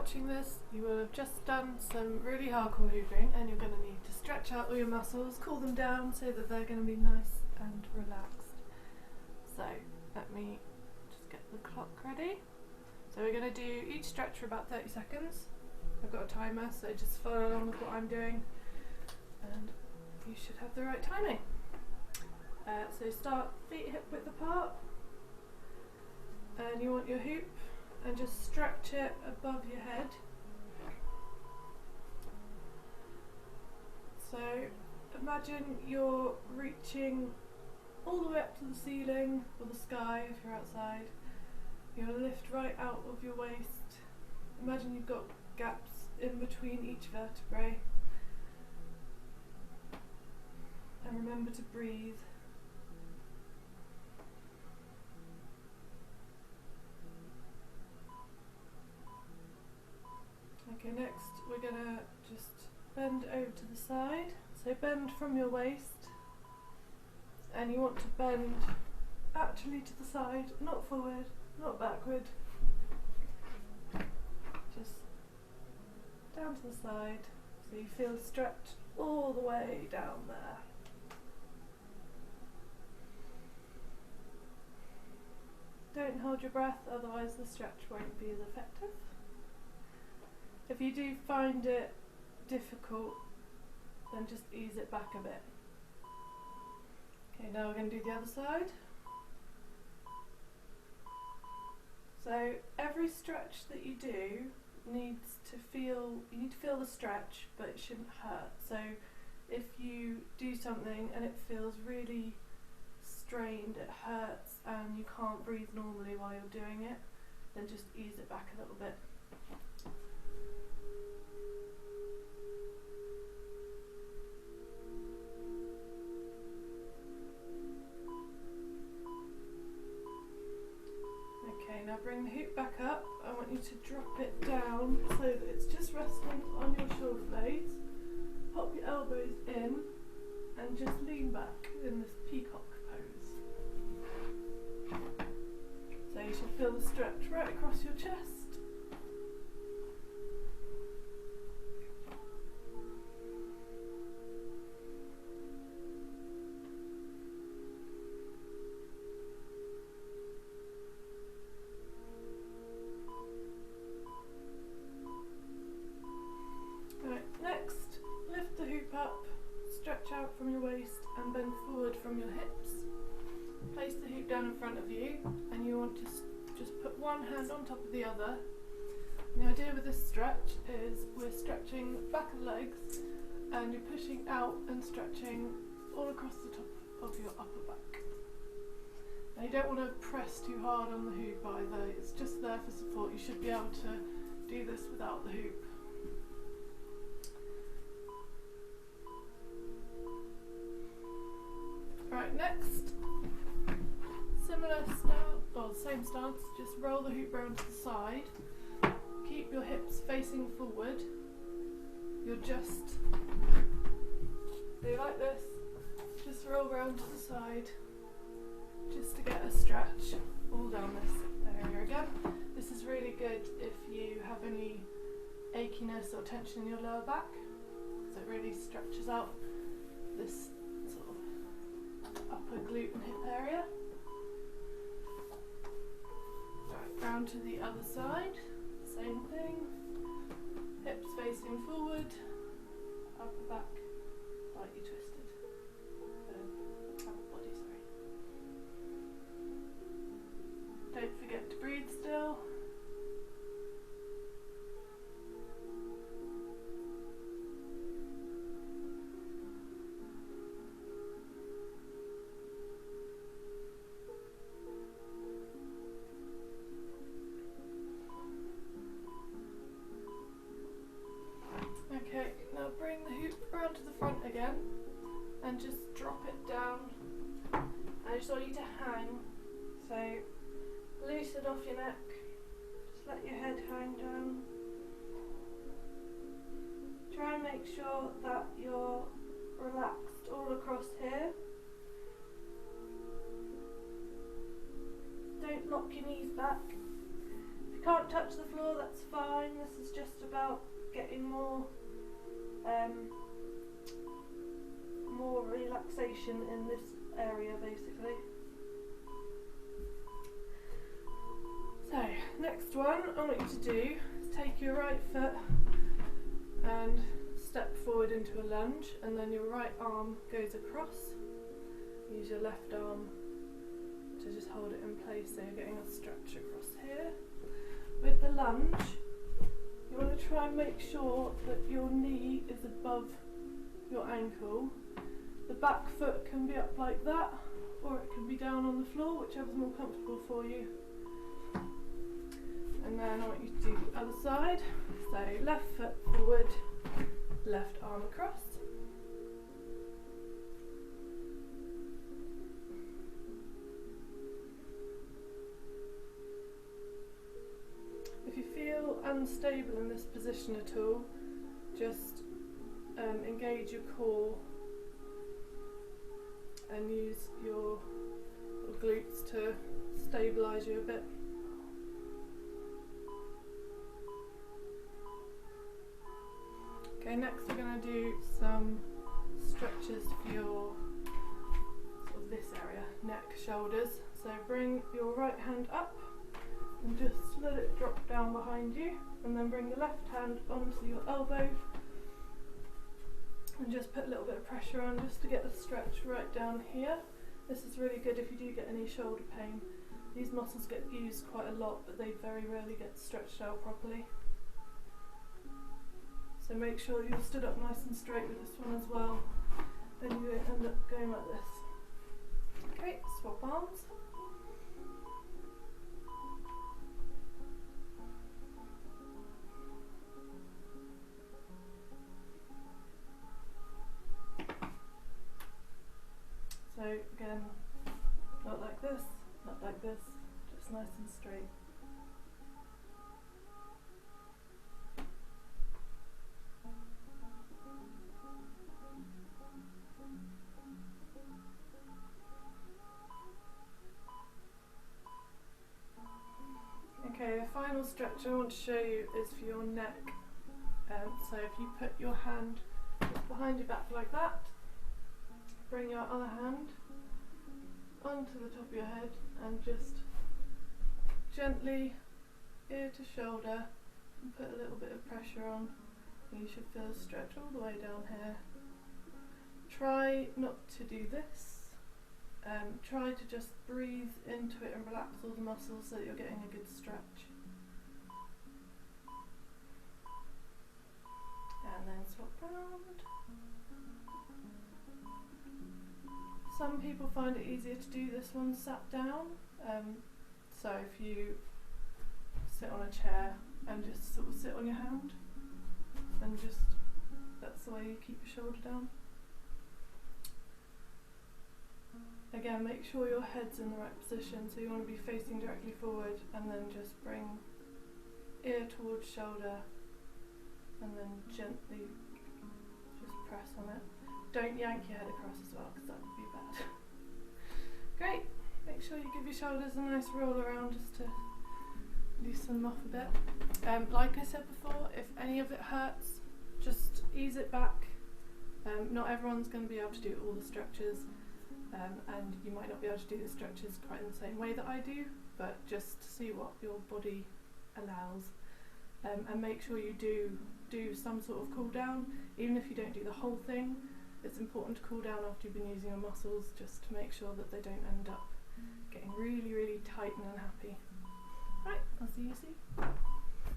watching this, you will have just done some really hardcore hooping, and you're going to need to stretch out all your muscles, cool them down so that they're going to be nice and relaxed. So let me just get the clock ready. So we're going to do each stretch for about 30 seconds. I've got a timer, so just follow along with what I'm doing and you should have the right timing. So start feet hip width apart, and you want your hoop and just stretch it above your head. So imagine you're reaching all the way up to the ceiling or the sky if you're outside. You'll lift right out of your waist. Imagine you've got gaps in between each vertebrae. And remember to breathe. Okay, next we're going to just bend over to the side. So bend from your waist, and you want to bend actually to the side, not forward, not backward. Just down to the side so you feel the stretch all the way down there. Don't hold your breath, otherwise the stretch won't be as effective. If you do find it difficult, then just ease it back a bit. Okay, now we're going to do the other side. So every stretch that you do needs to feel, you need to feel the stretch, but it shouldn't hurt. So if you do something and it feels really strained, it hurts, and you can't breathe normally while you're doing it, then just ease it back a little bit. Now bring the hoop back up. I want you to drop it down so that it's just resting on your shoulder blades. Pop your elbows in and just lean back in this peacock pose. So you should feel the stretch right across your chest. Next, lift the hoop up, stretch out from your waist and bend forward from your hips. Place the hoop down in front of you, and you want to just put one hand on top of the other. And the idea with this stretch is we're stretching the back of the legs, and you're pushing out and stretching all across the top of your upper back. Now you don't want to press too hard on the hoop either, it's just there for support. You should be able to do this without the hoop. Right, next, similar stance, or same stance, just roll the hoop round to the side. Keep your hips facing forward. You're just, do like this, just roll round to the side, just to get a stretch all down this area again. This is really good if you have any achiness or tension in your lower back, because it really stretches out this upper glute and hip area. Right, round to the other side, same thing, hips facing forward, upper back slightly twisted, upper body, sorry. Don't forget to breathe still. Okay, now bring the hoop round to the front again and just drop it down. I just want you to hang, so loosen off your neck, just let your head hang down. Try and make sure that you're relaxed all across here. Don't lock your knees back. If you can't touch the floor, that's fine. This is just about getting more relaxation in this area basically. So, next one I want you to do is take your right foot and step forward into a lunge, and then your right arm goes across. Use your left arm to just hold it in place so you're getting a stretch across here. With the lunge, you want to try and make sure that your knee is above your ankle. The back foot can be up like that, or it can be down on the floor, whichever's more comfortable for you. And then I want you to do the other side. So left foot forward, left arm across. If you feel unstable in this position at all, just engage your core and use your glutes to stabilise you a bit. Okay, next we're going to do some stretches for your sort of this area, neck, shoulders. So bring your right hand up and just let it drop down behind you, and then bring the left hand onto your elbow and just put a little bit of pressure on just to get the stretch right down here. This is really good if you do get any shoulder pain. These muscles get used quite a lot, but they very rarely get stretched out properly. So make sure you're stood up nice and straight with this one as well, then you end up going like this. Okay, swap arms. So again, not like this, not like this, just nice and straight. Okay, the final stretch I want to show you is for your neck. So if you put your hand behind your back like that, bring your other hand onto the top of your head and just gently ear to shoulder and put a little bit of pressure on. You should feel a stretch all the way down here. Try not to do this. Try to just breathe into it and relax all the muscles so that you're getting a good stretch. And then swap round. Some people find it easier to do this one sat down. So if you sit on a chair and just sort of sit on your hand, and just, that's the way you keep your shoulder down. Again, make sure your head's in the right position, so you want to be facing directly forward, and then just bring ear towards shoulder and then gently just press on it. Don't yank your head across as well, because that would be bad. Great, make sure you give your shoulders a nice roll around just to loosen them off a bit. Like I said before, if any of it hurts, just ease it back. Not everyone's going to be able to do all the stretches. And you might not be able to do the stretches quite in the same way that I do, but just to see what your body allows, and make sure you do some sort of cool down. Even if you don't do the whole thing, it's important to cool down after you've been using your muscles, just to make sure that they don't end up getting really, really tight and unhappy. Right, I'll see you soon.